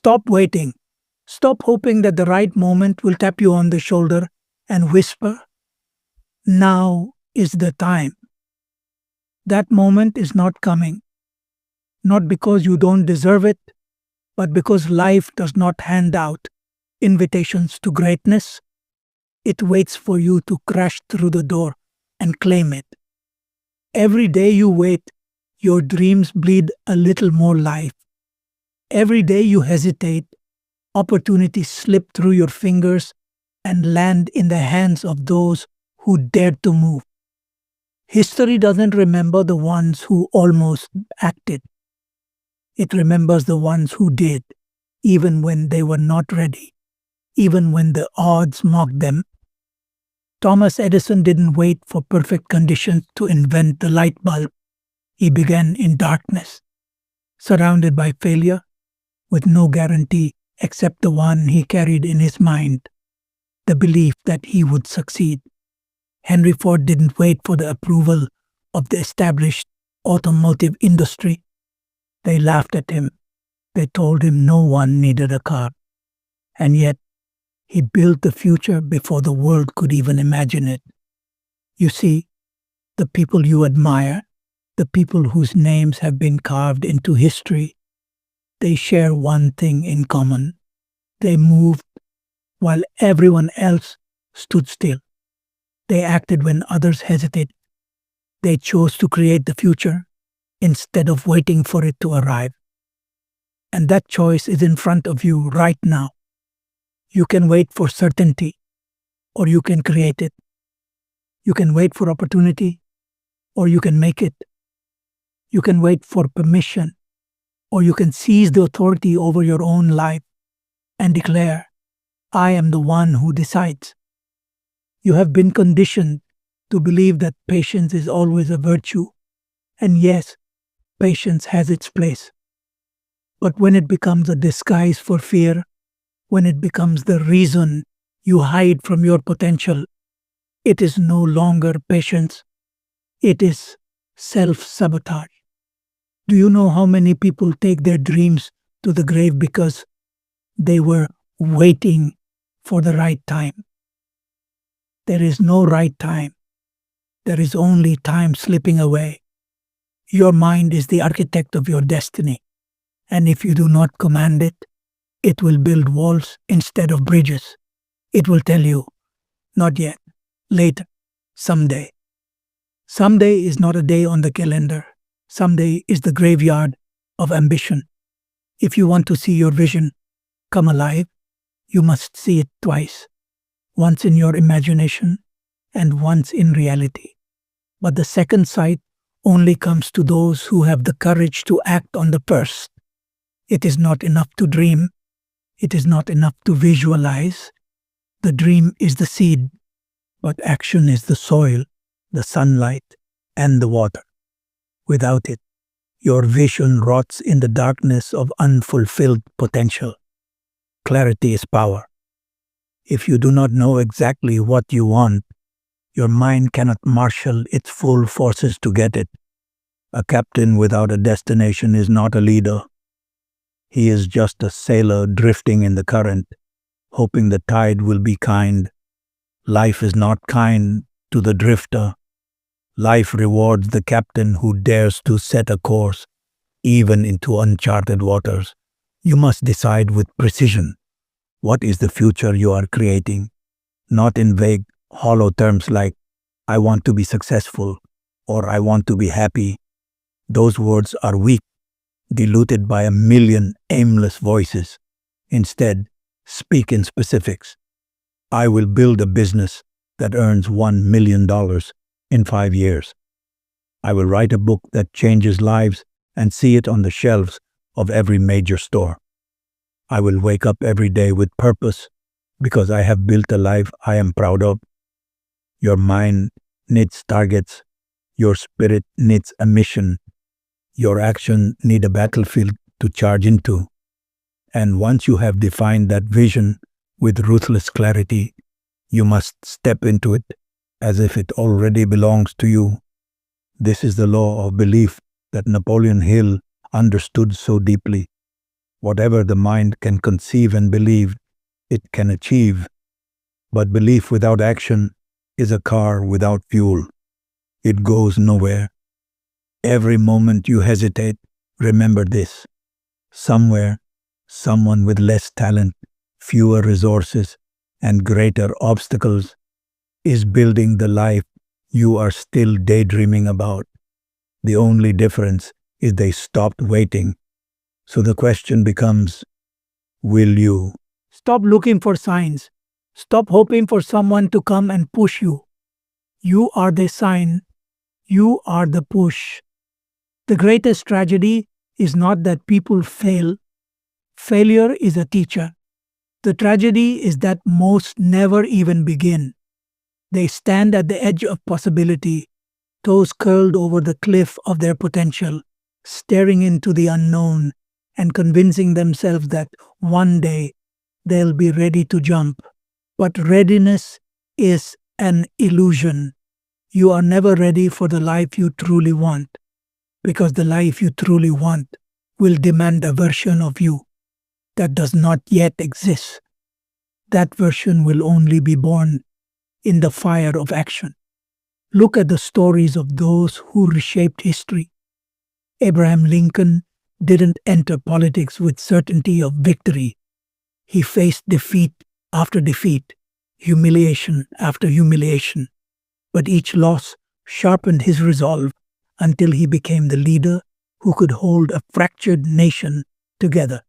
Stop waiting. Stop hoping that the right moment will tap you on the shoulder and whisper, "Now is the time." That moment is not coming, not because you don't deserve it, but because life does not hand out invitations to greatness. It waits for you to crash through the door and claim it. Every day you wait, your dreams bleed a little more life. Every day you hesitate, opportunities slip through your fingers and land in the hands of those who dared to move. History doesn't remember the ones who almost acted. It remembers the ones who did, even when they were not ready, even when the odds mocked them. Thomas Edison didn't wait for perfect conditions to invent the light bulb. He began in darkness, surrounded by failure, with no guarantee except the one he carried in his mind, the belief that he would succeed. Henry Ford didn't wait for the approval of the established automotive industry. They laughed at him. They told him no one needed a car. And yet, he built the future before the world could even imagine it. You see, the people you admire, the people whose names have been carved into history, they share one thing in common. They moved while everyone else stood still. They acted when others hesitated. They chose to create the future instead of waiting for it to arrive. And that choice is in front of you right now. You can wait for certainty, or you can create it. You can wait for opportunity, or you can make it. You can wait for permission, or you can seize the authority over your own life and declare, "I am the one who decides." You have been conditioned to believe that patience is always a virtue. And yes, patience has its place. But when it becomes a disguise for fear, when it becomes the reason you hide from your potential, it is no longer patience. It is self-sabotage. Do you know how many people take their dreams to the grave because they were waiting for the right time? There is no right time. There is only time slipping away. Your mind is the architect of your destiny, and if you do not command it, it will build walls instead of bridges. It will tell you, "Not yet, later, someday." Someday is not a day on the calendar. Someday is the graveyard of ambition. If you want to see your vision come alive, you must see it twice, once in your imagination and once in reality. But the second sight only comes to those who have the courage to act on the first. It is not enough to dream. It is not enough to visualize. The dream is the seed, but action is the soil, the sunlight, and the water. Without it, your vision rots in the darkness of unfulfilled potential. Clarity is power. If you do not know exactly what you want, your mind cannot marshal its full forces to get it. A captain without a destination is not a leader. He is just a sailor drifting in the current, hoping the tide will be kind. Life is not kind to the drifter. Life rewards the captain who dares to set a course, even into uncharted waters. You must decide with precision. What is the future you are creating? Not in vague, hollow terms like, "I want to be successful," or "I want to be happy." Those words are weak, diluted by a million aimless voices. Instead, speak in specifics. "I will build a business that earns $1 million in 5 years. I will write a book that changes lives and see it on the shelves of every major store. I will wake up every day with purpose because I have built a life I am proud of." Your mind needs targets. Your spirit needs a mission. Your action needs a battlefield to charge into. And once you have defined that vision with ruthless clarity, you must step into it as if it already belongs to you. This is the law of belief that Napoleon Hill understood so deeply. Whatever the mind can conceive and believe, it can achieve. But belief without action is a car without fuel. It goes nowhere. Every moment you hesitate, remember this. Somewhere, someone with less talent, fewer resources, and greater obstacles is building the life you are still daydreaming about. The only difference is they stopped waiting. So the question becomes, will you? Stop looking for signs. Stop hoping for someone to come and push you. You are the sign. You are the push. The greatest tragedy is not that people fail. Failure is a teacher. The tragedy is that most never even begin. They stand at the edge of possibility, toes curled over the cliff of their potential, staring into the unknown and convincing themselves that one day they'll be ready to jump. But readiness is an illusion. You are never ready for the life you truly want, because the life you truly want will demand a version of you that does not yet exist. That version will only be born in the fire of action. Look at the stories of those who reshaped history. Abraham Lincoln didn't enter politics with certainty of victory. He faced defeat after defeat, humiliation after humiliation. But each loss sharpened his resolve until he became the leader who could hold a fractured nation together.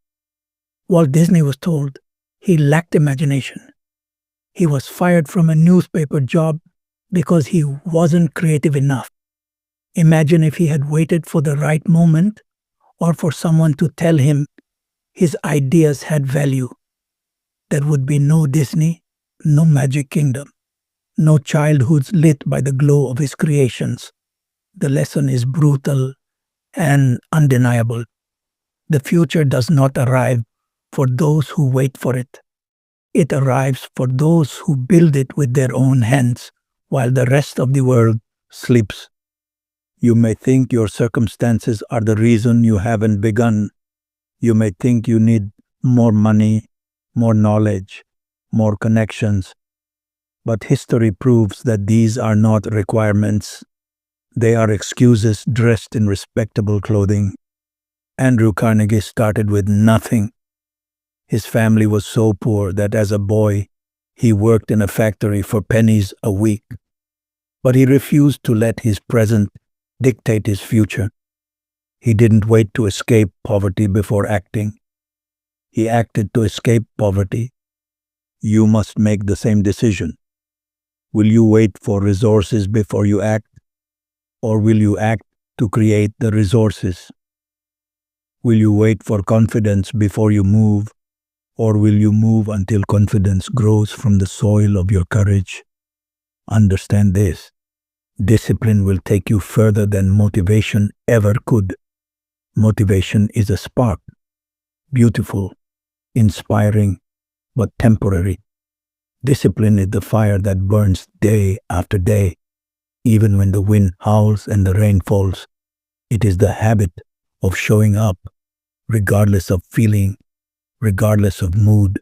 Walt Disney was told he lacked imagination. He was fired from a newspaper job because he wasn't creative enough. Imagine if he had waited for the right moment or for someone to tell him his ideas had value. There would be no Disney, no Magic Kingdom, no childhoods lit by the glow of his creations. The lesson is brutal and undeniable. The future does not arrive for those who wait for it. It arrives for those who build it with their own hands, while the rest of the world sleeps. You may think your circumstances are the reason you haven't begun. You may think you need more money, more knowledge, more connections. But history proves that these are not requirements. They are excuses dressed in respectable clothing. Andrew Carnegie started with nothing. His family was so poor that as a boy, he worked in a factory for pennies a week. But he refused to let his present dictate his future. He didn't wait to escape poverty before acting. He acted to escape poverty. You must make the same decision. Will you wait for resources before you act? Or will you act to create the resources? Will you wait for confidence before you move? Or will you move until confidence grows from the soil of your courage? Understand this. Discipline will take you further than motivation ever could. Motivation is a spark, beautiful, inspiring, but temporary. Discipline is the fire that burns day after day, even when the wind howls and the rain falls. It is the habit of showing up, regardless of feeling, regardless of mood,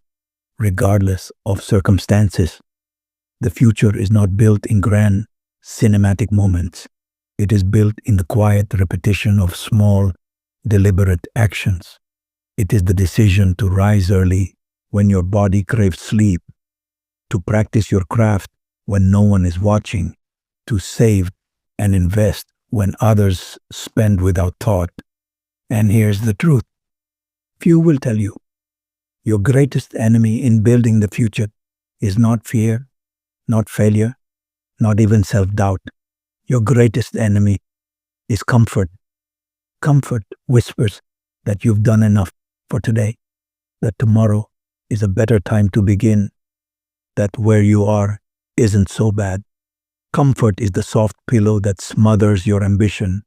regardless of circumstances. The future is not built in grand, cinematic moments. It is built in the quiet repetition of small, deliberate actions. It is the decision to rise early when your body craves sleep, to practice your craft when no one is watching, to save and invest when others spend without thought. And here's the truth. Few will tell you. Your greatest enemy in building the future is not fear, not failure, not even self-doubt. Your greatest enemy is comfort. Comfort whispers that you've done enough for today, that tomorrow is a better time to begin, that where you are isn't so bad. Comfort is the soft pillow that smothers your ambition.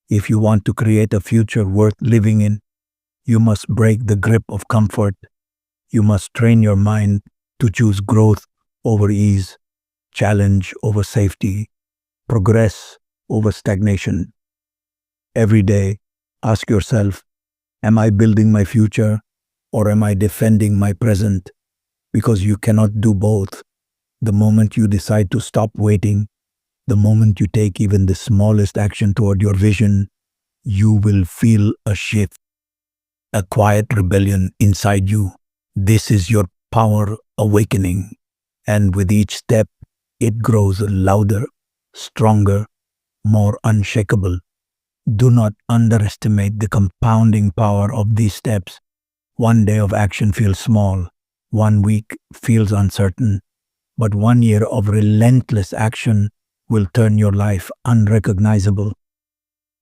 If you want to create a future worth living in, you must break the grip of comfort. You must train your mind to choose growth over ease, challenge over safety, progress over stagnation. Every day, ask yourself, am I building my future Or am I defending my present? Because you cannot do both. The moment you decide to stop waiting, the moment you take even the smallest action toward your vision, you will feel a shift, a quiet rebellion inside you. This is your power awakening. And with each step, it grows louder, stronger, more unshakable. Do not underestimate the compounding power of these steps. One day of action feels small, one week feels uncertain, but 1 year of relentless action will turn your life unrecognizable.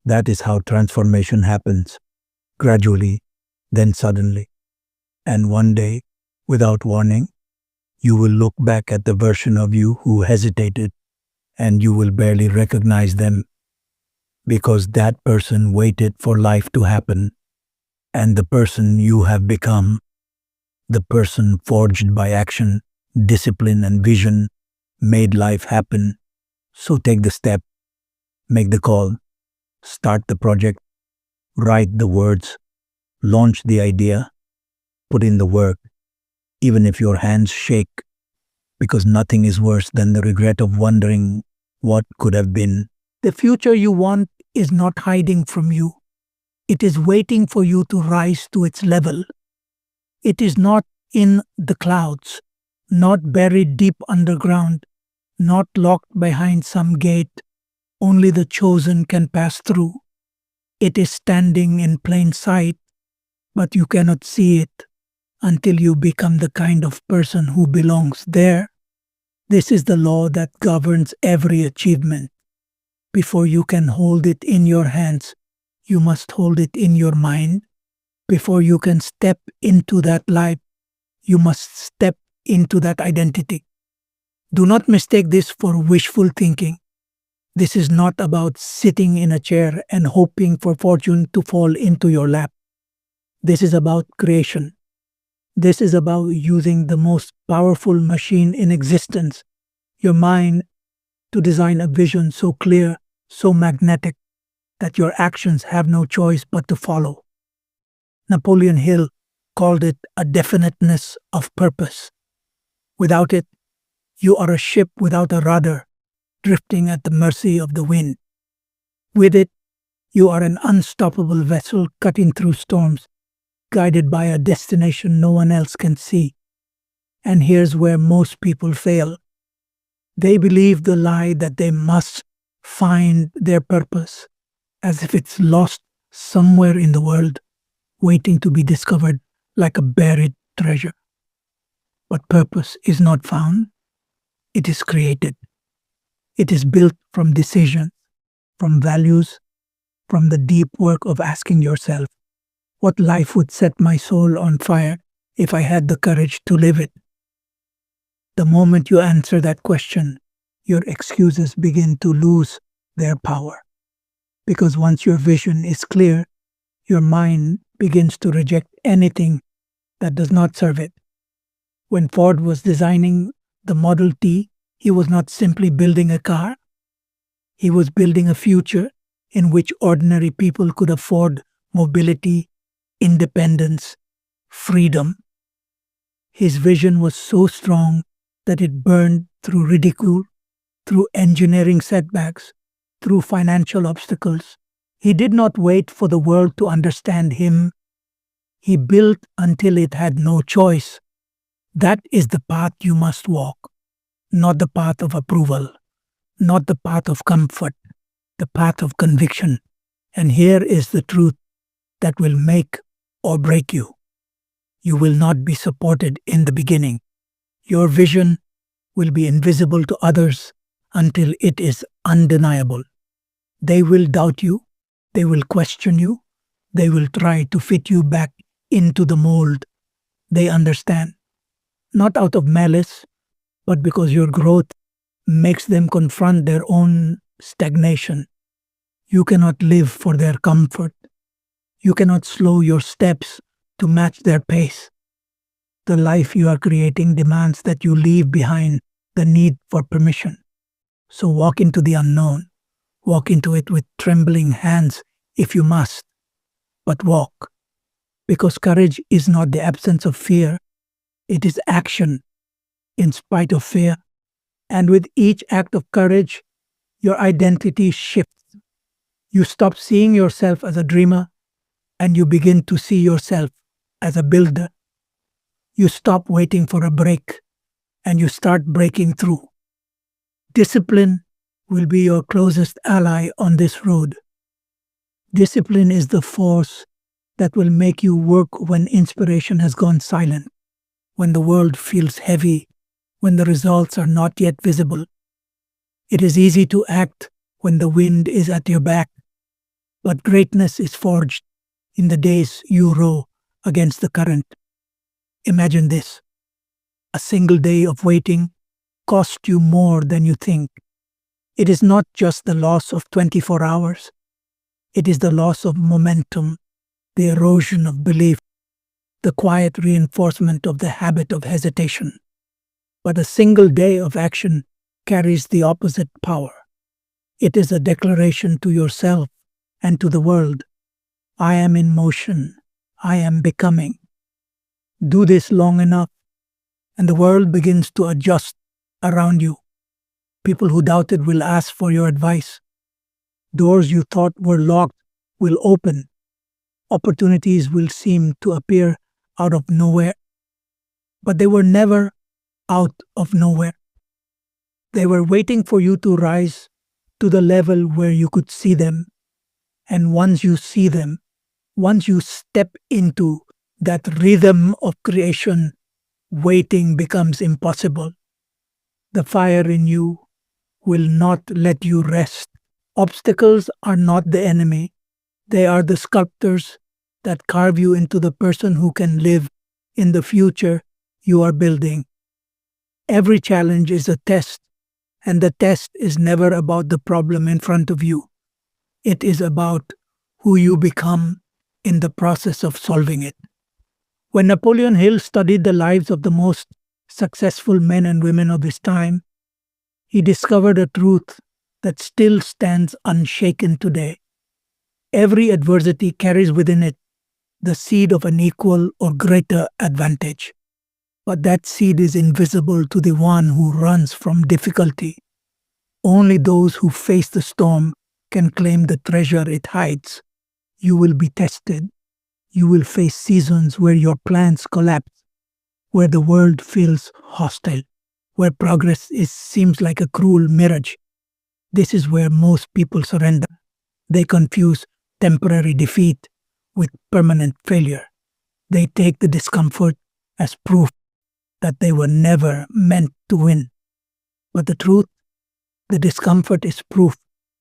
That is how transformation happens, gradually, then suddenly. And one day, without warning, you will look back at the version of you who hesitated, and you will barely recognize them because that person waited for life to happen. And the person you have become, the person forged by action, discipline, and vision, made life happen. So take the step, make the call, start the project, write the words, launch the idea, put in the work, even if your hands shake, because nothing is worse than the regret of wondering what could have been. The future you want is not hiding from you. It is waiting for you to rise to its level. It is not in the clouds, not buried deep underground, not locked behind some gate only the chosen can pass through. It is standing in plain sight, but you cannot see it until you become the kind of person who belongs there. This is the law that governs every achievement. Before you can hold it in your hands, you must hold it in your mind. Before you can step into that life, you must step into that identity. Do not mistake this for wishful thinking. This is not about sitting in a chair and hoping for fortune to fall into your lap. This is about creation. This is about using the most powerful machine in existence, your mind, to design a vision so clear, so magnetic, that your actions have no choice but to follow. Napoleon Hill called it a definiteness of purpose. Without it, you are a ship without a rudder, drifting at the mercy of the wind. With it, you are an unstoppable vessel cutting through storms, guided by a destination no one else can see. And here's where most people fail. They believe the lie that they must find their purpose, as if it's lost somewhere in the world, waiting to be discovered like a buried treasure. But purpose is not found, it is created. It is built from decisions, from values, from the deep work of asking yourself, what life would set my soul on fire if I had the courage to live it? The moment you answer that question, your excuses begin to lose their power. Because once your vision is clear, your mind begins to reject anything that does not serve it. When Ford was designing the Model T, he was not simply building a car, he was building a future in which ordinary people could afford mobility, independence, freedom. His vision was so strong that it burned through ridicule, through engineering setbacks, through financial obstacles. He did not wait for the world to understand him. He built until it had no choice. That is the path you must walk, not the path of approval, not the path of comfort, the path of conviction. And here is the truth that will make or break you. You will not be supported in the beginning. Your vision will be invisible to others until it is undeniable. They will doubt you, they will question you, they will try to fit you back into the mold they understand, not out of malice, but because your growth makes them confront their own stagnation. You cannot live for their comfort. You cannot slow your steps to match their pace. The life you are creating demands that you leave behind the need for permission. So walk into the unknown. Walk into it with trembling hands if you must, but walk. Because courage is not the absence of fear, it is action in spite of fear. And with each act of courage, your identity shifts. You stop seeing yourself as a dreamer and you begin to see yourself as a builder. You stop waiting for a break and you start breaking through. Discipline will be your closest ally on this road. Discipline is the force that will make you work when inspiration has gone silent, when the world feels heavy, when the results are not yet visible. It is easy to act when the wind is at your back, but greatness is forged in the days you row against the current. Imagine this: a single day of waiting cost you more than you think. It is not just the loss of 24 hours, it is the loss of momentum, the erosion of belief, the quiet reinforcement of the habit of hesitation. But a single day of action carries the opposite power. It is a declaration to yourself and to the world: I am in motion, I am becoming. Do this long enough, and the world begins to adjust around you. People who doubted will ask for your advice. Doors you thought were locked will open. Opportunities will seem to appear out of nowhere, but they were never out of nowhere. They were waiting for you to rise to the level where you could see them. And once you see them, once you step into that rhythm of creation, waiting becomes impossible. The fire in you will not let you rest. Obstacles are not the enemy, they are the sculptors that carve you into the person who can live in the future you are building. Every challenge is a test, and the test is never about the problem in front of you. It is about who you become in the process of solving it. When Napoleon Hill studied the lives of the most successful men and women of his time, he discovered a truth that still stands unshaken today. Every adversity carries within it the seed of an equal or greater advantage. But that seed is invisible to the one who runs from difficulty. Only those who face the storm can claim the treasure it hides. You will be tested. You will face seasons where your plans collapse, where the world feels hostile, where seems like a cruel mirage. This is where most people surrender. They confuse temporary defeat with permanent failure. They take the discomfort as proof that they were never meant to win. But the truth, the discomfort is proof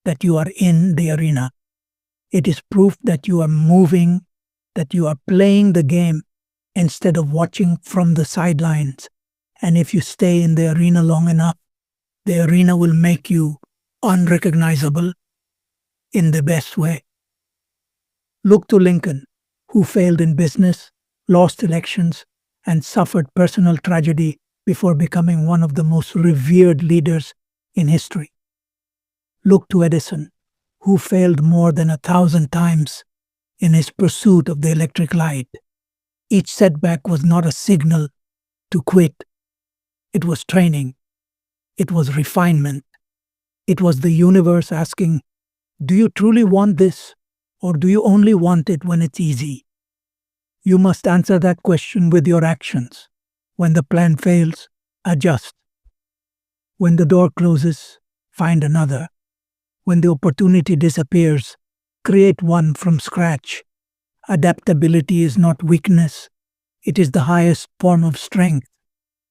that you are in the arena. It is proof that you are moving, that you are playing the game instead of watching from the sidelines. And if you stay in the arena long enough, the arena will make you unrecognizable in the best way. Look to Lincoln, who failed in business, lost elections, and suffered personal tragedy before becoming one of the most revered leaders in history. Look to Edison, who failed more than 1,000 times in his pursuit of the electric light. Each setback was not a signal to quit. It was training. It was refinement. It was the universe asking, do you truly want this, or do you only want it when it's easy? You must answer that question with your actions. When the plan fails, adjust. When the door closes, find another. When the opportunity disappears, create one from scratch. Adaptability is not weakness. It is the highest form of strength.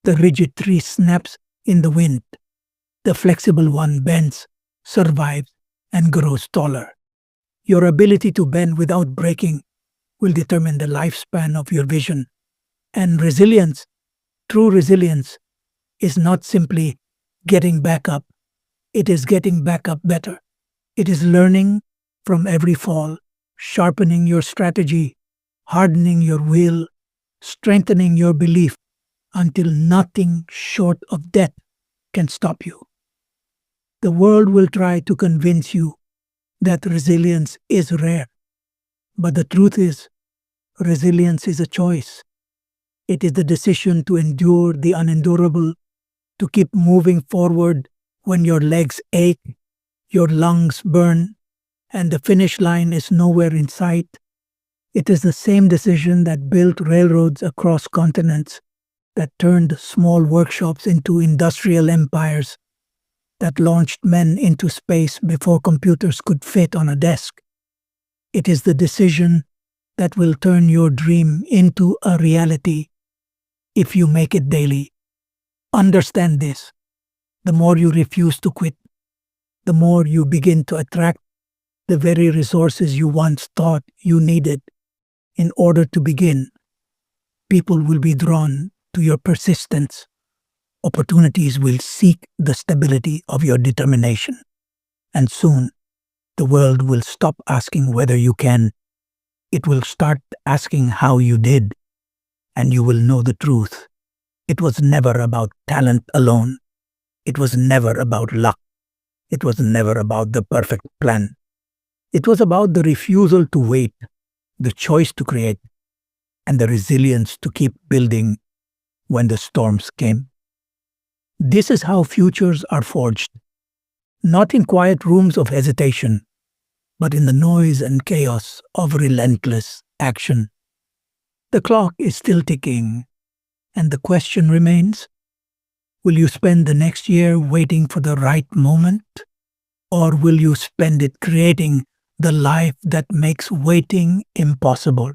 The rigid tree snaps in the wind. The flexible one bends, survives, and grows taller. Your ability to bend without breaking will determine the lifespan of your vision. And resilience, true resilience, is not simply getting back up. It is getting back up better. It is learning from every fall, sharpening your strategy, hardening your will, strengthening your belief until nothing short of death can stop you. The world will try to convince you that resilience is rare. But the truth is, Resilience is a choice. It is the decision to endure the unendurable, to keep moving forward when your legs ache, your lungs burn, and the finish line is nowhere in sight. It is the same decision that built railroads across continents, that turned small workshops into industrial empires, that launched men into space before computers could fit on a desk. It is the decision that will turn your dream into a reality if you make it daily. Understand this. The more you refuse to quit, the more you begin to attract the very resources you once thought you needed in order to begin. People will be drawn to your persistence. Opportunities will seek the stability of your determination. And soon, the world will stop asking whether you can. It will start asking how you did. And you will know the truth. It was never about talent alone. It was never about luck. It was never about the perfect plan. It was about the refusal to wait, the choice to create, and the resilience to keep building when the storms came. This is how futures are forged, not in quiet rooms of hesitation, but in the noise and chaos of relentless action. The clock is still ticking, and the question remains, will you spend the next year waiting for the right moment, or will you spend it creating the life that makes waiting impossible?